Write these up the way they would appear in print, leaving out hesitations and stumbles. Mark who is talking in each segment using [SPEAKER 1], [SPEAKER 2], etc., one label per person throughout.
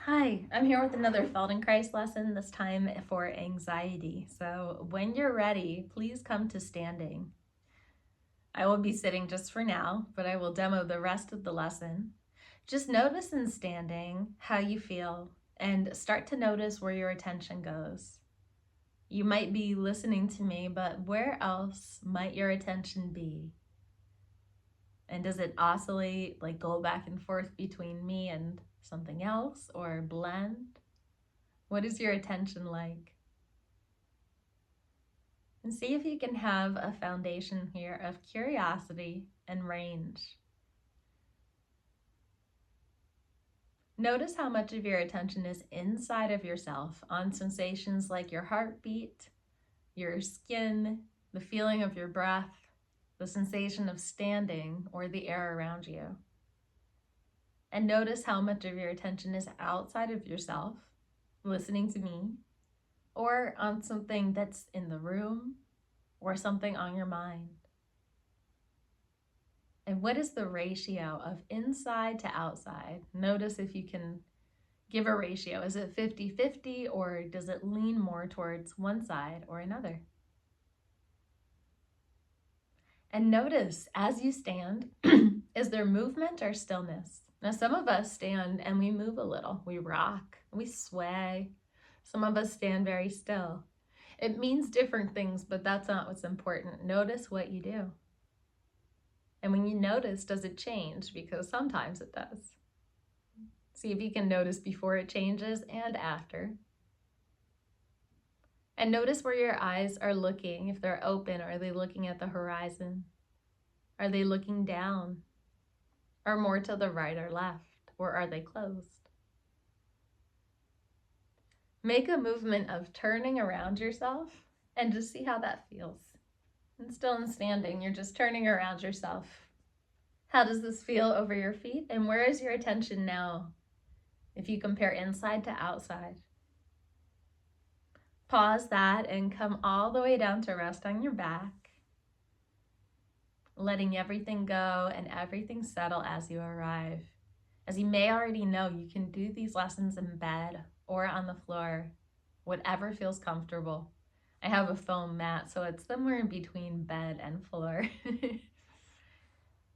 [SPEAKER 1] Hi, I'm here with another Feldenkrais lesson, this time for anxiety. So when you're ready, please come to standing. I will be sitting just for now, but I will demo the rest of the lesson. Just notice in standing how you feel and start to notice where your attention goes. You might be listening to me, but where else might your attention be? And does it oscillate, like go back and forth between me and something else, or blend? What is your attention like? And see if you can have a foundation here of curiosity and range. Notice how much of your attention is inside of yourself on sensations like your heartbeat, your skin, the feeling of your breath, the sensation of standing, or the air around you. And notice how much of your attention is outside of yourself, listening to me, or on something that's in the room, or something on your mind. And what is the ratio of inside to outside? Notice if you can give a ratio. Is it 50-50 or does it lean more towards one side or another? And notice as you stand, is there movement or stillness? Now, some of us stand and we move a little. We rock, we sway. Some of us stand very still. It means different things, but that's not what's important. Notice what you do. And when you notice, does it change? Because sometimes it does. See if you can notice before it changes and after. And notice where your eyes are looking. If they're open, are they looking at the horizon? Are they looking down? Or more to the right or left? Or are they closed? Make a movement of turning around yourself and just see how that feels. And still in standing, you're just turning around yourself. How does this feel over your feet? And where is your attention now? If you compare inside to outside. Pause that and come all the way down to rest on your back, letting everything go and everything settle as you arrive. As you may already know, you can do these lessons in bed or on the floor, whatever feels comfortable. I have a foam mat, so it's somewhere in between bed and floor.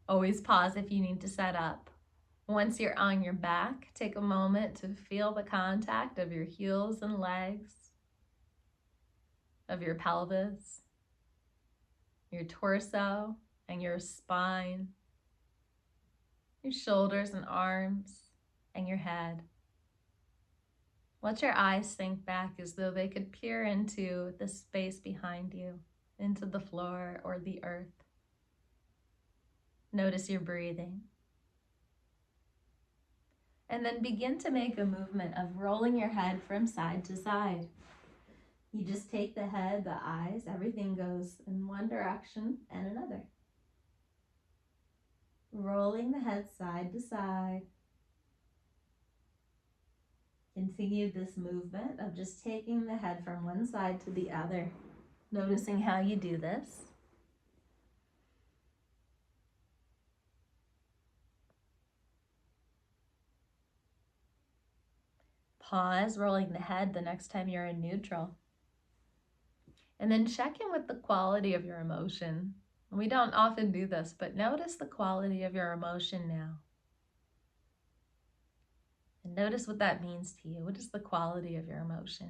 [SPEAKER 1] Always pause if you need to set up. Once you're on your back, take a moment to feel the contact of your heels and legs, of your pelvis, your torso, and your spine, your shoulders and arms, and your head. Let your eyes sink back as though they could peer into the space behind you, into the floor or the earth. Notice your breathing. And then begin to make a movement of rolling your head from side to side. You just take the head, the eyes, everything goes in one direction and another. Rolling the head side to side. Continue this movement of just taking the head from one side to the other. Noticing how you do this. Pause, rolling the head the next time you're in neutral. And then check in with the quality of your emotion. We don't often do this, but notice the quality of your emotion now. And notice what that means to you. What is the quality of your emotion?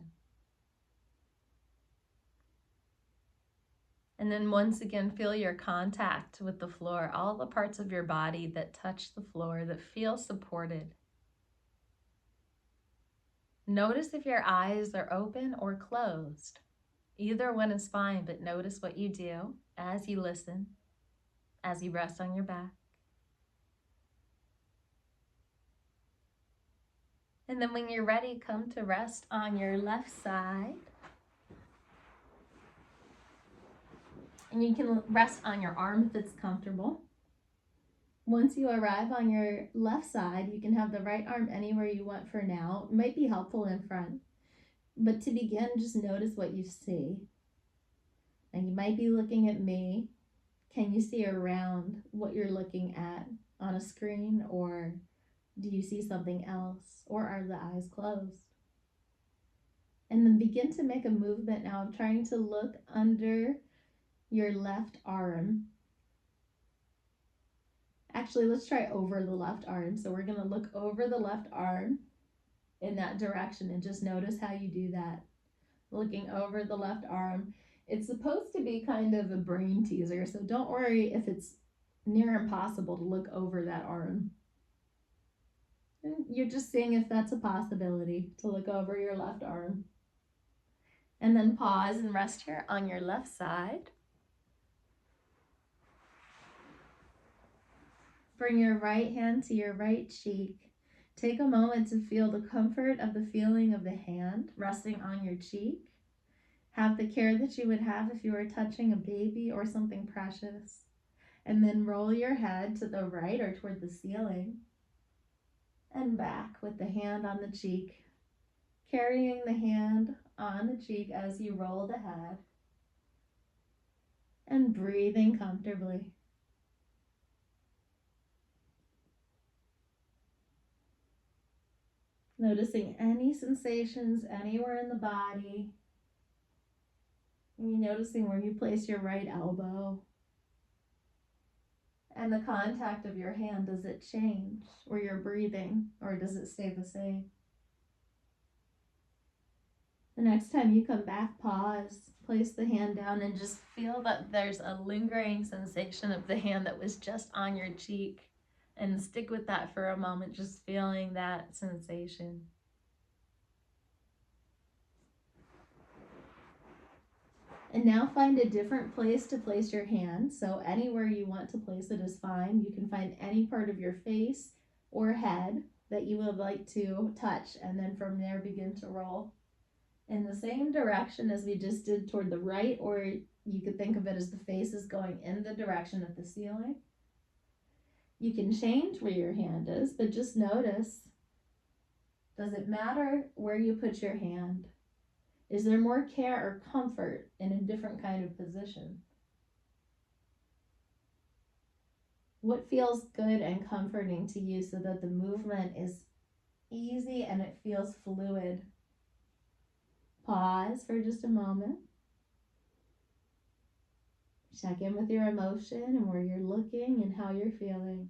[SPEAKER 1] And then once again, feel your contact with the floor, all the parts of your body that touch the floor, that feel supported. Notice if your eyes are open or closed. Either one is fine, but notice what you do as you listen, as you rest on your back. And then when you're ready, come to rest on your left side. And you can rest on your arm if it's comfortable. Once you arrive on your left side, you can have the right arm anywhere you want for now. It might be helpful in front. But to begin, just notice what you see. And you might be looking at me. Can you see around what you're looking at on a screen or Do you see something else, or are the eyes closed? And then begin to make a movement now of trying to look under your left arm. Actually, let's try over the left arm. So we're going to look over the left arm in that direction and just notice how you do that. Looking over the left arm. It's supposed to be kind of a brain teaser, so don't worry if it's near impossible to look over that arm. You're just seeing if that's a possibility to look over your left arm. And then pause and rest here on your left side. Bring your right hand to your right cheek. Take a moment to feel the comfort of the feeling of the hand resting on your cheek. Have the care that you would have if you were touching a baby or something precious. And then roll your head to the right or toward the ceiling and back with the hand on the cheek, carrying the hand on the cheek as you roll the head and breathing comfortably. Noticing any sensations anywhere in the body. Maybe noticing where you place your right elbow. And the contact of your hand, does it change where you're breathing, or does it stay the same? The next time you come back, pause, place the hand down, and just feel that there's a lingering sensation of the hand that was just on your cheek. And stick with that for a moment, just feeling that sensation. And now find a different place to place your hand. So anywhere you want to place it is fine. You can find any part of your face or head that you would like to touch, and then from there begin to roll in the same direction as we just did toward the right, or you could think of it as the face is going in the direction of the ceiling. You can change where your hand is, but just notice, does it matter where you put your hand? Is there more care or comfort in a different kind of position? What feels good and comforting to you so that the movement is easy and it feels fluid? Pause for just a moment. Check in with your emotion and where you're looking and how you're feeling.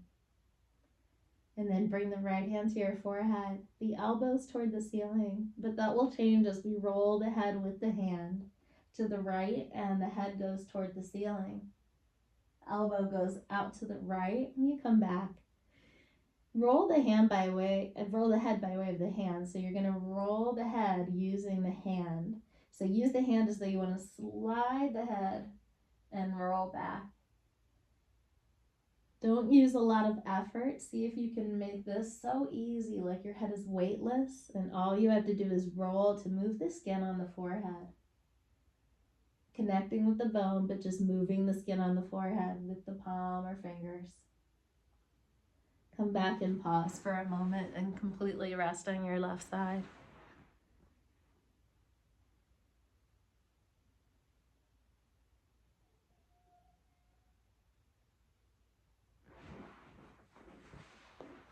[SPEAKER 1] And then bring the right hand to your forehead, the elbows toward the ceiling, but that will change as we roll the head with the hand to the right and the head goes toward the ceiling. Elbow goes out to the right and you come back. Roll the head by way of the hand. So you're going to roll the head using the hand. So use the hand as though you want to slide the head and roll back. Don't use a lot of effort. See if you can make this so easy, like your head is weightless, and all you have to do is roll to move the skin on the forehead. Connecting with the bone, but just moving the skin on the forehead with the palm or fingers. Come back and pause for a moment and completely rest on your left side.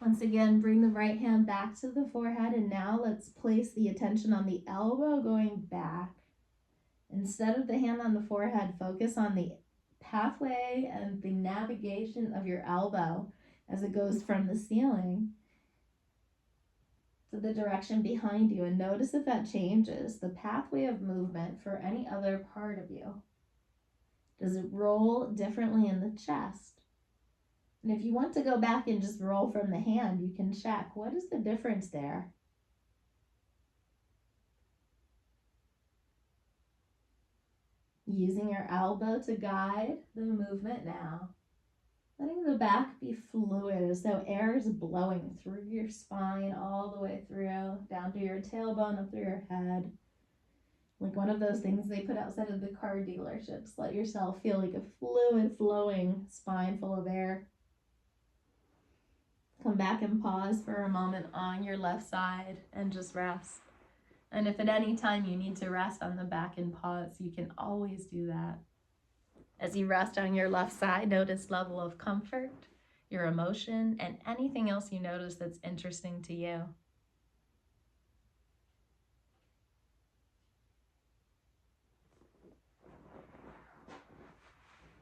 [SPEAKER 1] Once again, bring the right hand back to the forehead, and now let's place the attention on the elbow going back. Instead of the hand on the forehead, focus on the pathway and the navigation of your elbow as it goes from the ceiling to the direction behind you, and notice if that changes the pathway of movement for any other part of you. Does it roll differently in the chest? And if you want to go back and just roll from the hand, you can check, what is the difference there? Using your elbow to guide the movement now. Letting the back be fluid as though air is blowing through your spine all the way through, down to your tailbone, up through your head. Like one of those things they put outside of the car dealerships. Let yourself feel like a fluid flowing spine full of air. Come back and pause for a moment on your left side and just rest. And if at any time you need to rest on the back and pause, you can always do that. As you rest on your left side, notice level of comfort your emotion, and anything else you notice that's interesting to you.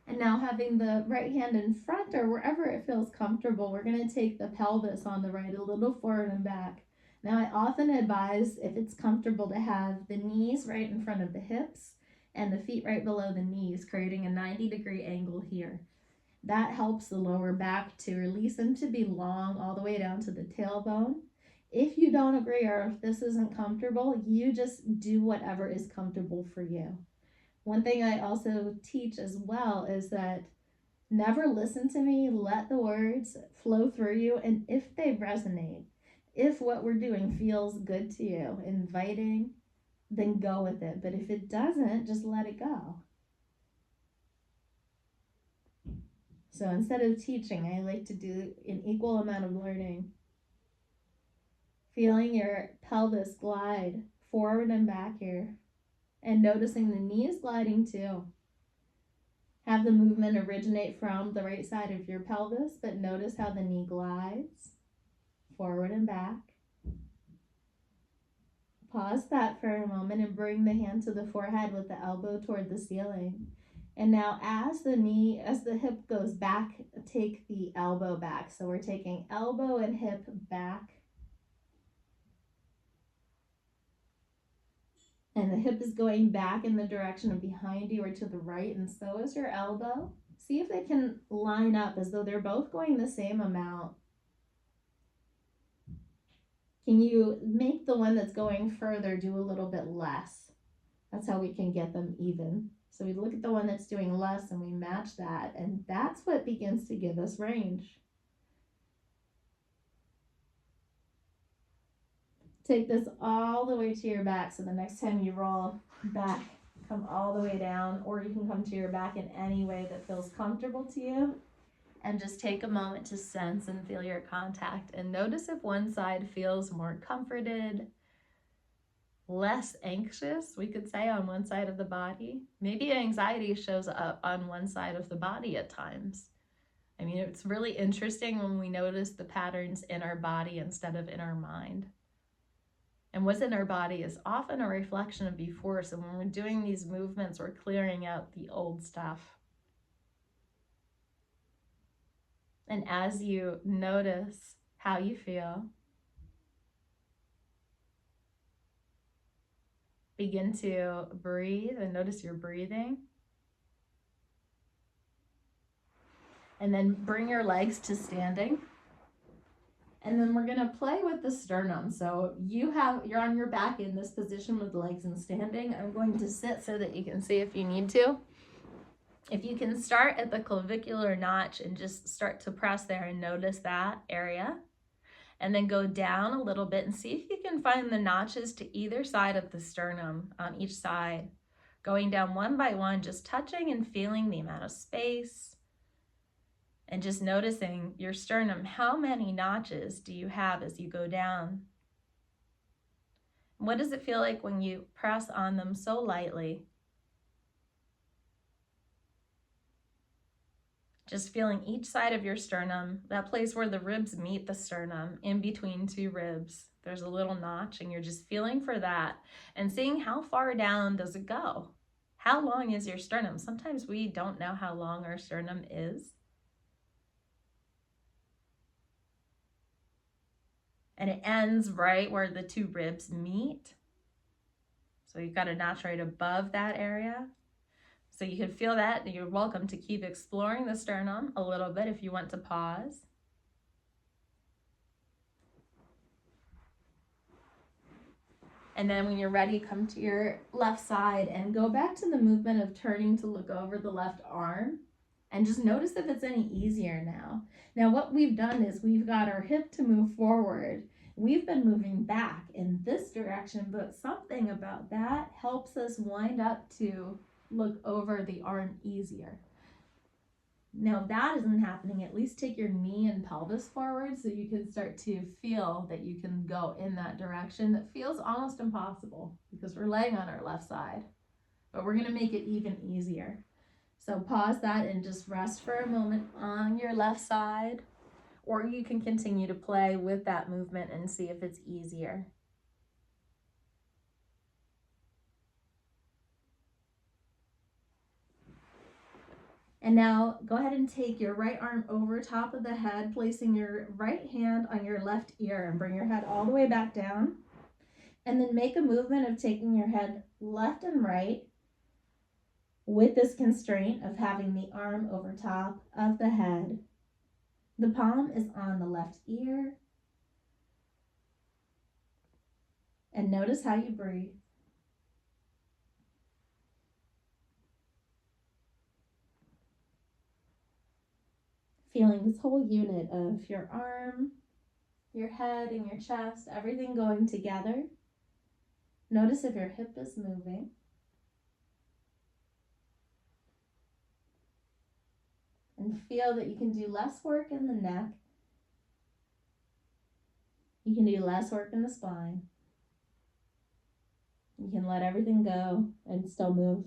[SPEAKER 1] And now having the right hand in front or wherever it feels comfortable, we're going to take the pelvis on the right a little forward and back. Now I often advise, if it's comfortable, to have the knees right in front of the hips and the feet right below the knees, creating a 90-degree angle here. That helps the lower back to release and to be long all the way down to the tailbone. If you don't agree or if this isn't comfortable, you just do whatever is comfortable for you. One thing I also teach as well is that never listen to me, let the words flow through you, and if they resonate, if what we're doing feels good to you, inviting, then go with it. But if it doesn't, just let it go. So instead of teaching, I like to do an equal amount of learning. Feeling your pelvis glide forward and back here, and noticing the knees gliding too. Have the movement originate from the right side of your pelvis, but notice how the knee glides forward and back. Pause that for a moment and bring the hand to the forehead with the elbow toward the ceiling. And now as the hip goes back, take the elbow back. So we're taking elbow and hip back. And the hip is going back in the direction of behind you or to the right, and so is your elbow. See if they can line up as though they're both going the same amount. Can you make the one that's going further do a little bit less? That's how we can get them even. So we look at the one that's doing less and we match that, and that's what begins to give us range. Take this all the way to your back, so the next time you roll back, come all the way down, or you can come to your back in any way that feels comfortable to you. And just take a moment to sense and feel your contact, and notice if one side feels more comforted, less anxious, we could say, on one side of the body. Maybe anxiety shows up on one side of the body at times. I mean, it's really interesting when we notice the patterns in our body instead of in our mind. And what's in our body is often a reflection of before. So when we're doing these movements, we're clearing out the old stuff. And as you notice how you feel, begin to breathe and notice your breathing. And then bring your legs to standing. And then we're gonna play with the sternum. So you're on your back in this position with the legs in standing. I'm going to sit so that you can see if you need to. If you can start at the clavicular notch and just start to press there and notice that area. And then go down a little bit and see if you can find the notches to either side of the sternum, on each side. Going down one by one, just touching and feeling the amount of space. And just noticing your sternum, how many notches do you have as you go down? What does it feel like when you press on them so lightly? Just feeling each side of your sternum, that place where the ribs meet the sternum, in between two ribs. There's a little notch, and you're just feeling for that and seeing how far down does it go? How long is your sternum? Sometimes we don't know how long our sternum is. And it ends right where the two ribs meet. So you've got a notch right above that area. So you can feel that, and you're welcome to keep exploring the sternum a little bit if you want to pause. And then when you're ready, come to your left side and go back to the movement of turning to look over the left arm. And just notice if it's any easier now. Now what we've done is we've got our hip to move forward. We've been moving back in this direction, but something about that helps us wind up to look over the arm easier. Now if that isn't happening, at least take your knee and pelvis forward so you can start to feel that you can go in that direction. That feels almost impossible because we're laying on our left side, but we're gonna make it even easier. So pause that and just rest for a moment on your left side. or you can continue to play with that movement and see if it's easier. And now go ahead and take your right arm over top of the head, placing your right hand on your left ear, and bring your head all the way back down. And then make a movement of taking your head left and right with this constraint of having the arm over top of the head. The palm is on the left ear. And notice how you breathe. Feeling this whole unit of your arm, your head, and your chest, everything going together. Notice if your hip is moving. And feel that you can do less work in the neck. You can do less work in the spine. You can let everything go and still move.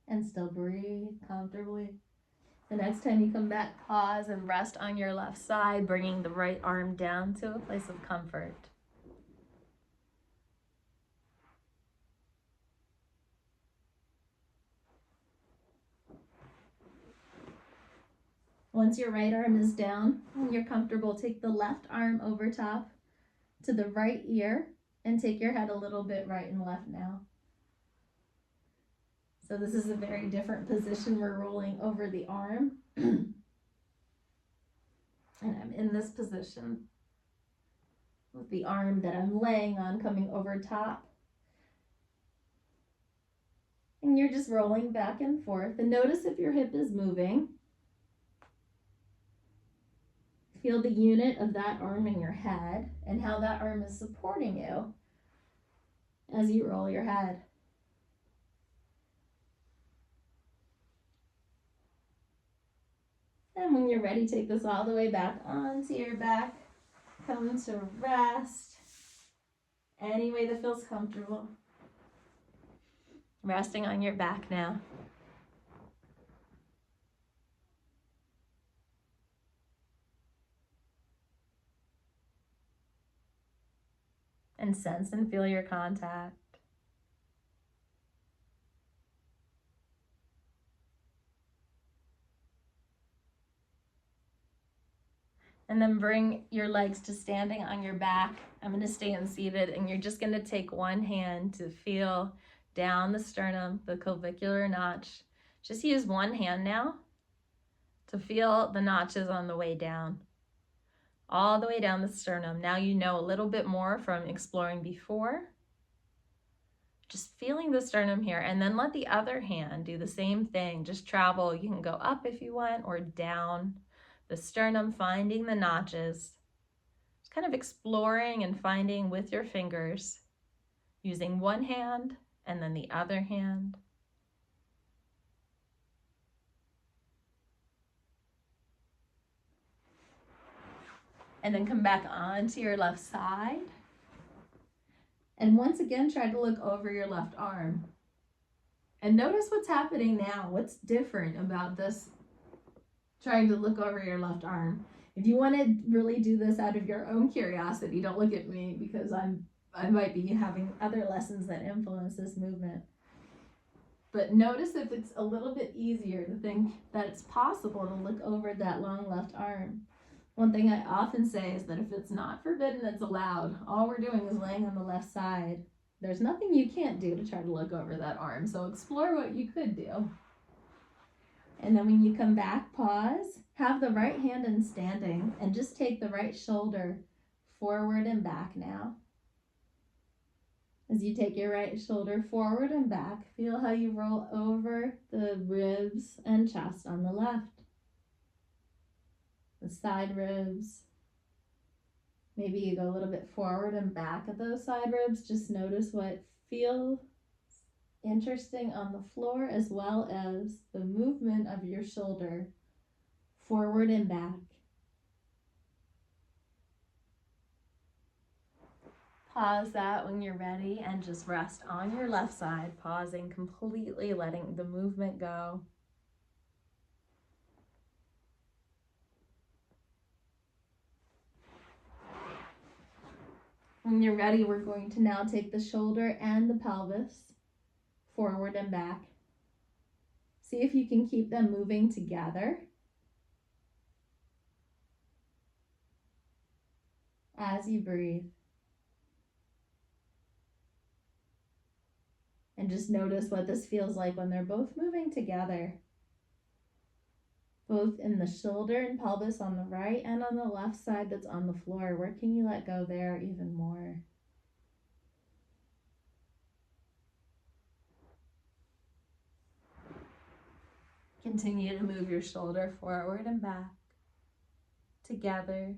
[SPEAKER 1] And still breathe comfortably. The next time you come back, pause and rest on your left side, bringing the right arm down to a place of comfort. Once your right arm is down and you're comfortable, take the left arm over top to the right ear and take your head a little bit right and left now. So this is a very different position. We're rolling over the arm. And I'm in this position with the arm that I'm laying on coming over top. And you're just rolling back and forth. And notice if your hip is moving. Feel the unit of that arm in your head and how that arm is supporting you as you roll your head. And when you're ready, take this all the way back onto your back. Come to rest any way that feels comfortable. Resting on your back now. And sense and feel your contact. And then bring your legs to standing on your back. I'm going to stand seated, and you're just going to take one hand to feel down the sternum, the clavicular notch. Just use one hand now to feel the notches on the way down, all the way down the sternum. Now you know a little bit more from exploring before. Just feeling the sternum here, and then let the other hand do the same thing. Just travel. You can go up if you want, or down the sternum, finding the notches. Just kind of exploring and finding with your fingers, using one hand and then the other hand. And then come back onto your left side. And once again, try to look over your left arm. And notice what's happening now. What's different about this, trying to look over your left arm. If you want to really do this out of your own curiosity, don't look at me, because I might be having other lessons that influence this movement. But notice if it's a little bit easier to think that it's possible to look over that long left arm. One thing I often say is that if it's not forbidden, it's allowed. All we're doing is laying on the left side. There's nothing you can't do to try to look over that arm, so explore what you could do. And then when you come back, pause, have the right hand in standing, and just take the right shoulder forward and back now. As you take your right shoulder forward and back, feel how you roll over the ribs and chest on the left. The side ribs. Maybe you go a little bit forward and back of those side ribs. Just notice what feels interesting on the floor, as well as the movement of your shoulder forward and back. Pause that when you're ready and just rest on your left side, pausing completely, letting the movement go. When you're ready, we're going to now take the shoulder and the pelvis forward and back. See if you can keep them moving together as you breathe. And just notice what this feels like when they're both moving together. Both in the shoulder and pelvis on the right and on the left side that's on the floor. Where can you let go there even more? Continue to move your shoulder forward and back together.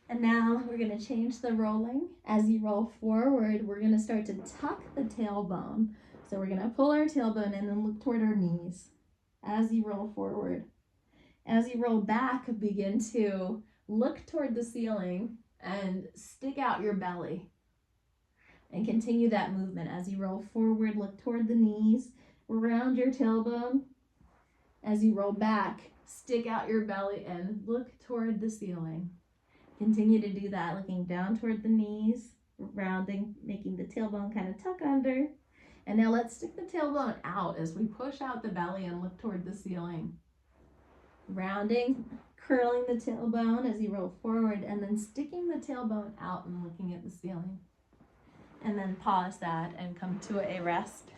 [SPEAKER 1] And now we're going to change the rolling. As you roll forward, we're going to start to tuck the tailbone. So we're going to pull our tailbone in and look toward our knees as you roll forward. As you roll back, begin to look toward the ceiling and stick out your belly. And continue that movement. As you roll forward, look toward the knees, around your tailbone. As you roll back, stick out your belly and look toward the ceiling. Continue to do that, looking down toward the knees, rounding, making the tailbone kind of tuck under. And now let's stick the tailbone out as we push out the belly and look toward the ceiling. Rounding, curling the tailbone as you roll forward, and then sticking the tailbone out and looking at the ceiling. And then pause that and come to a rest.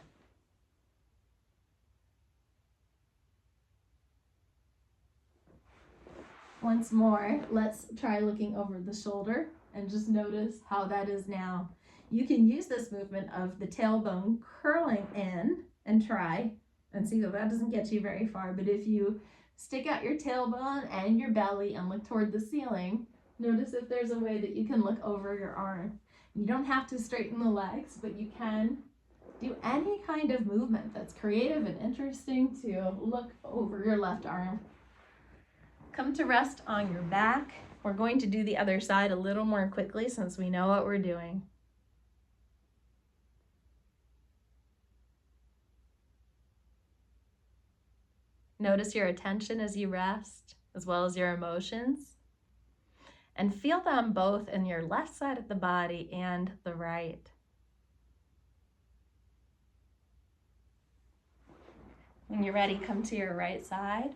[SPEAKER 1] Once more, let's try looking over the shoulder and just notice how that is now. You can use this movement of the tailbone curling in and try and see that that doesn't get you very far. But if you stick out your tailbone and your belly and look toward the ceiling, notice if there's a way that you can look over your arm. You don't have to straighten the legs, but you can do any kind of movement that's creative and interesting to look over your left arm. Come to rest on your back. We're going to do the other side a little more quickly since we know what we're doing. Notice your attention as you rest, as well as your emotions. And feel them both in your left side of the body and the right. When you're ready, come to your right side.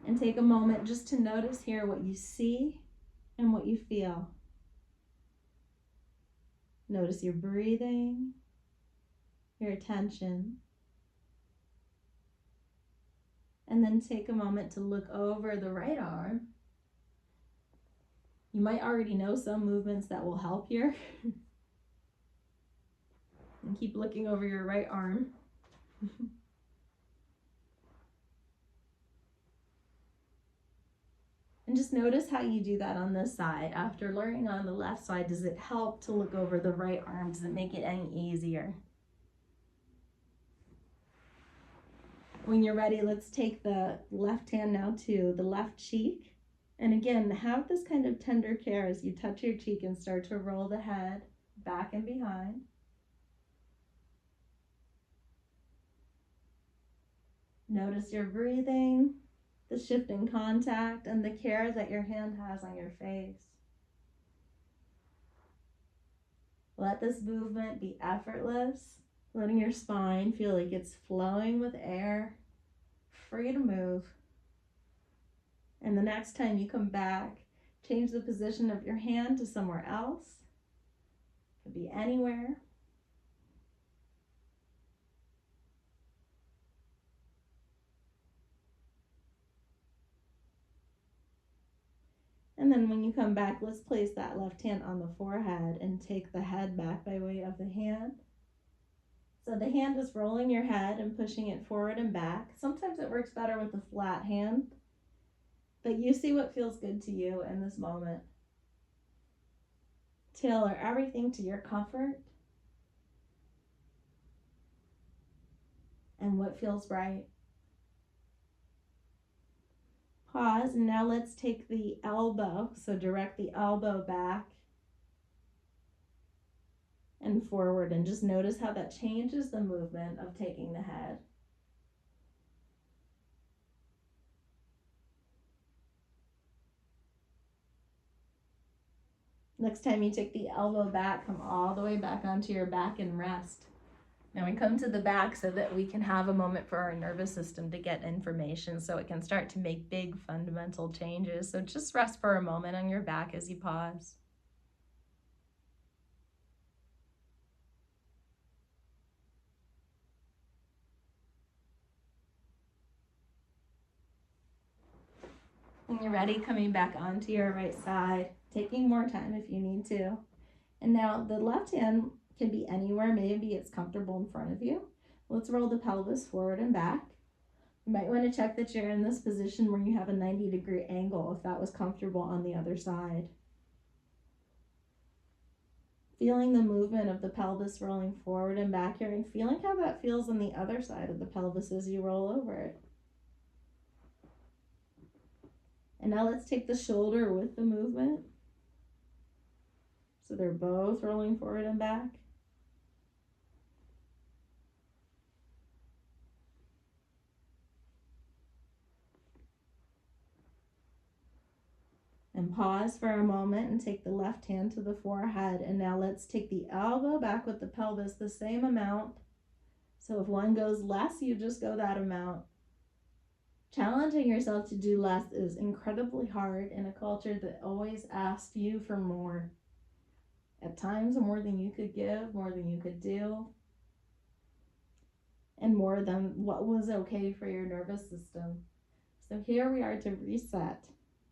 [SPEAKER 1] And take a moment just to notice here what you see and what you feel. Notice your breathing, your attention. And then take a moment to look over the right arm. You might already know some movements that will help here. And keep looking over your right arm. And just notice how you do that on this side. After learning on the left side, does it help to look over the right arm? Does it make it any easier? When you're ready, let's take the left hand now to the left cheek. And again, have this kind of tender care as you touch your cheek and start to roll the head back and behind. Notice your breathing, the shift in contact, and the care that your hand has on your face. Let this movement be effortless, letting your spine feel like it's flowing with air, free to move. And the next time you come back, change the position of your hand to somewhere else. It could be anywhere. And then when you come back, let's place that left hand on the forehead and take the head back by way of the hand. So the hand is rolling your head and pushing it forward and back. Sometimes it works better with the flat hand, but you see what feels good to you in this moment. Tailor everything to your comfort and what feels right. Pause, and now let's take the elbow. So direct the elbow back and forward, and just notice how that changes the movement of taking the head. Next time you take the elbow back, come all the way back onto your back and rest. Now we come to the back so that we can have a moment for our nervous system to get information so it can start to make big fundamental changes. So just rest for a moment on your back as you pause. When you're ready, coming back onto your right side, taking more time if you need to. And now the left hand can be anywhere, maybe it's comfortable in front of you. Let's roll the pelvis forward and back. You might want to check that you're in this position where you have a 90-degree angle if that was comfortable on the other side. Feeling the movement of the pelvis rolling forward and back here, and feeling how that feels on the other side of the pelvis as you roll over it. And now let's take the shoulder with the movement. So they're both rolling forward and back. And pause for a moment and take the left hand to the forehead. And now let's take the elbow back with the pelvis the same amount. So if one goes less, you just go that amount. Challenging yourself to do less is incredibly hard in a culture that always asks you for more. At times, more than you could give, more than you could do, and more than what was okay for your nervous system. So here we are to reset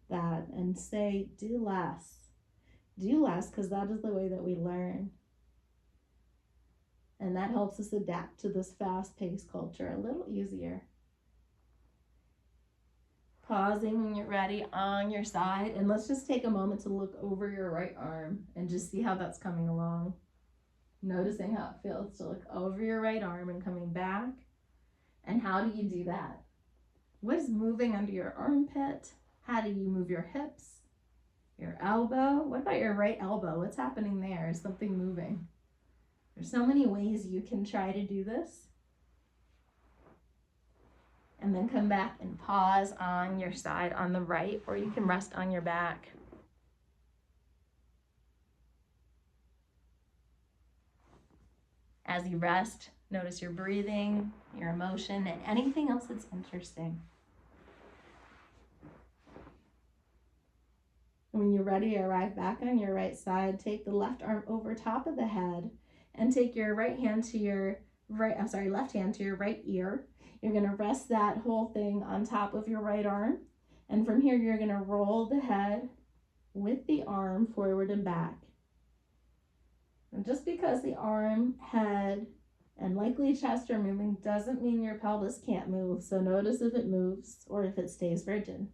[SPEAKER 1] that and say, do less. Do less, because that is the way that we learn. And that helps us adapt to this fast-paced culture a little easier. Pausing when you're ready on your side, and let's just take a moment to look over your right arm and just see how that's coming along. Noticing how it feels to look over your right arm and coming back. And how do you do that? What is moving under your armpit? How do you move your hips, your elbow? What about your right elbow? What's happening there? Is something moving? There's so many ways you can try to do this. And then come back and pause on your side on the right, or you can rest on your back. As you rest, notice your breathing, your emotion, and anything else that's interesting. When you're ready, arrive back on your right side. Take the left arm over top of the head and take your left hand to your right ear. You're going to rest that whole thing on top of your right arm. And from here, you're going to roll the head with the arm forward and back. And just because the arm, head, and likely chest are moving doesn't mean your pelvis can't move. So notice if it moves or if it stays rigid.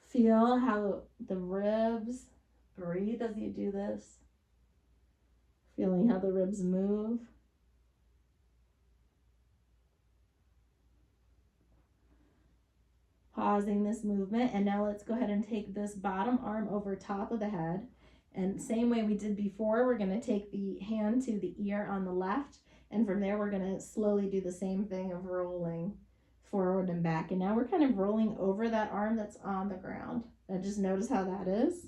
[SPEAKER 1] Feel how the ribs breathe as you do this. Feeling how the ribs move. Pausing this movement, and now let's go ahead and take this bottom arm over top of the head. And same way we did before, we're going to take the hand to the ear on the left, and from there we're going to slowly do the same thing of rolling forward and back. And now we're kind of rolling over that arm that's on the ground. Now just notice how that is.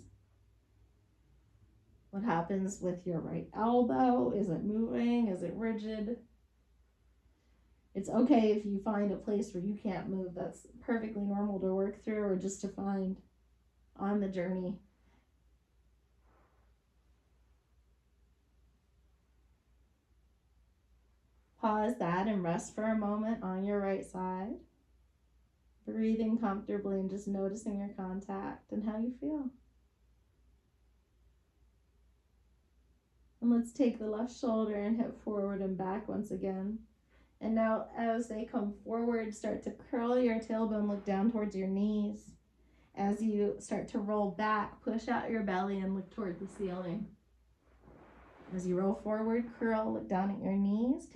[SPEAKER 1] What happens with your right elbow? Is it moving? Is it rigid? It's okay if you find a place where you can't move. That's perfectly normal to work through or just to find on the journey. Pause that and rest for a moment on your right side. Breathing comfortably and just noticing your contact and how you feel. And let's take the left shoulder and hip forward and back once again. And now as they come forward, start to curl your tailbone, look down towards your knees. As you start to roll back, push out your belly and look toward the ceiling. As you roll forward, curl, look down at your knees.